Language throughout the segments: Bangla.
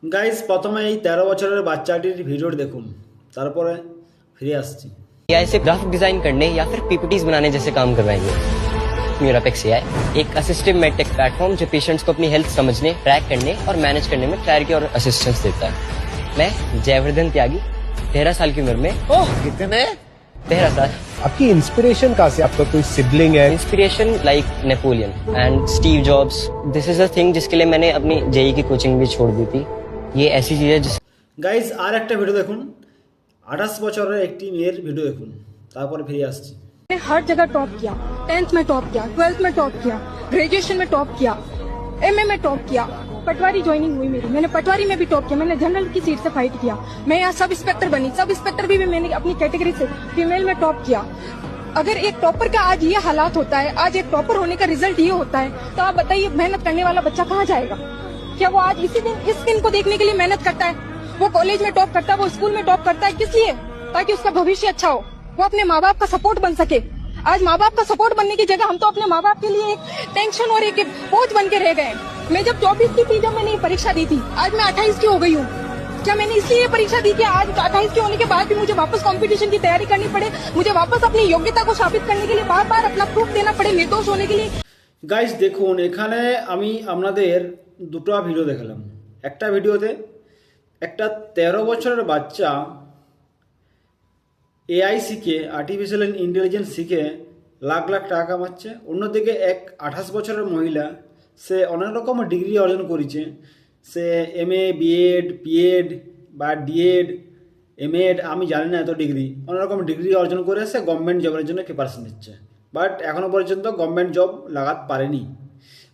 গাইস প্রথমে এই 13 বছরের বাচ্চাটির ভিডিও দেখুন, তারপরে ফিরে আসছি। एआई से ग्राफिक डिजाइन करने या फिर पीपीटीज बनाने जैसे काम करवाएंगे। न्यूरापेक्स एआई एक असिस्टिव मेडटेक प्लेटफॉर्म जो पेशेंट्स को अपनी हेल्थ समझने, ट्रैक करने और मैनेज करने में क्लैरिटी और असिस्टेंस देता है। मैं जयवर्धन त्यागी 13 साल की उम्र में ओह कितने 13 साल आपकी इंस्पिरेशन कहाँ से? आपका कोई सिबलिंग है? Inspiration like Napoleon and Steve jobs. This is a thing जिसके लिए मैंने अपनी जेई की कोचिंग भी छोड़ दी थी। ये ऐसी चीज है जिस গাইস আর একটা ভিডিও দেখুন, 28 বছরের একটি মেয়ের ভিডিও দেখুন, তারপরে ফিরে আসছি। मैंने हर जगह टॉप किया। 10th में टॉप किया, 12th में टॉप किया, ग्रेजुएशन में टॉप किया, एमए में टॉप किया। पटवारी ज्वाइनिंग हुई मेरी, मैंने पटवारी में भी टॉप किया। मैंने जनरल की सीट से फाइट किया। मैं यहाँ सब इंस्पेक्टर बनी। सब इंस्पेक्टर भी मैंने अपनी कैटेगरी से फीमेल में टॉप किया। अगर एक टॉपर का आज ये हालात होता है, आज एक टॉपर होने का रिजल्ट ये होता है, तो आप बताइए मेहनत करने वाला बच्चा कहाँ जाएगा? क्या वो आज इस दिन को देखने के लिए मेहनत करता है? वो कॉलेज में टॉप करता है, वो स्कूल में टॉप करता है, किस लिए? ताकि उसका भविष्य अच्छा हो, वो अपने माँ बाप का सपोर्ट बन सके। आज माँ बाप का सपोर्ट बनने की जगह हम तो अपने माँ बाप के लिए एक टेंशन और एक बोझ बन के रह गए। मैं जब 24 की थी, जब मैंने ये परीक्षा दी थी, आज मैं 28 की हो गई हूँ। क्या मैंने इसलिए ये परीक्षा दी कि आज 28 की होने के बाद भी मुझे वापस कंपटीशन की तैयारी करनी पड़े, मुझे वापस अपनी योग्यता को साबित करने के लिए बार बार अपना प्रूफ देना पड़े निर्दोष होने के लिए? গাইস দেখুন, এখানে আমি আপনাদের দুটো ভিডিও দেখালাম। একটা ভিডিওতে একটা 13 বছরের বাচ্চা এআই শিখে, আর্টিফিশিয়াল ইন্টেলিজেন্স শিখে লাখ লাখ টাকা কামাচ্ছে। অন্যদিকে এক 28 বছরের মহিলা, সে অনেক রকম ডিগ্রি অর্জন করেছে। সে এমএ, বিএড, পিএড বা ডিএড, এমএড, আমি জানি না এত ডিগ্রি, অনেক রকম ডিগ্রি অর্জন করে সে গভর্নমেন্ট জবের জন্য প্রিপারেশন নিচ্ছে। বাট এখনও পর্যন্ত গভর্নমেন্ট জব লাগাতে পারেনি।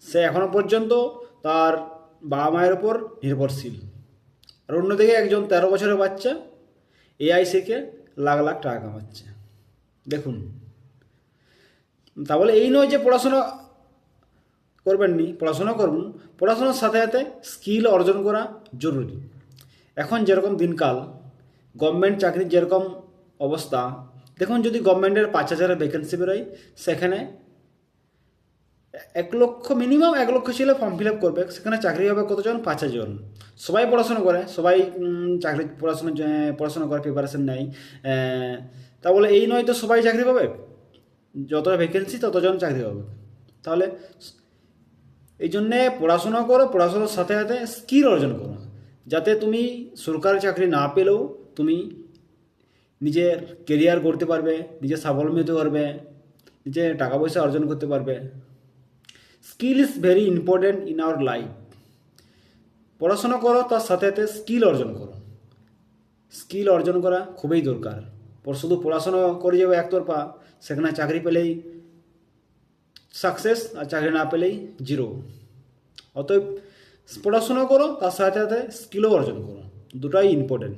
সে এখনও পর্যন্ত তার বাবা মায়ের ওপর নির্ভরশীল। আর অন্যদিকে একজন 13 বছরের বাচ্চা এআই শিখে লাখ লাখ টাকা কামাচ্ছে। দেখুন, তা বলে এই নয় যে পড়াশোনা করবেন নি, পড়াশোনা করুন। পড়াশোনার সাথে সাথে স্কিল অর্জন করা জরুরি। এখন যেরকম দিনকাল, গভর্নমেন্ট চাকরির যেরকম অবস্থা, দেখুন যদি গভর্নমেন্টের 5,000 ভ্যাকেন্সি বেরোয়, সেখানে 1 লক্ষ, মিনিমাম 1 লক্ষ ছেলে ফর্ম ফিল আপ করবে, সেখানে চাকরি হবে কতজন? 5,000। সবাই পড়াশোনা করে, সবাই চাকরি পড়াশোনা করে, প্রিপারেশন নেয়। তা বলে এই নয় তো সবাই চাকরি পাবে। যত ভ্যাকেন্সি ততজন চাকরি পাবে। তাহলে এই জন্যে পড়াশোনা করো, পড়াশোনার সাথে সাথে স্কিল অর্জন করো, যাতে তুমি সরকারি চাকরি না পেলেও তুমি নিজের কেরিয়ার গড়তে পারবে, নিজের স্বাবলম্বী হতে পারবে, নিজের টাকা পয়সা অর্জন করতে পারবে। Skill is very important in our life. পড়াশোনা করো, তার সাথে সাথে স্কিল অর্জন করো। স্কিল অর্জন করা খুবই দরকার। শুধু পড়াশোনা করে যাবে একতরফা, সেখানে চাকরি পেলেই সাকসেস, আর চাকরি না পেলেই জিরো। অতএব পড়াশোনা করো, তার সাথে সাথে স্কিলও অর্জন করো, দুটাই ইম্পর্টেন্ট।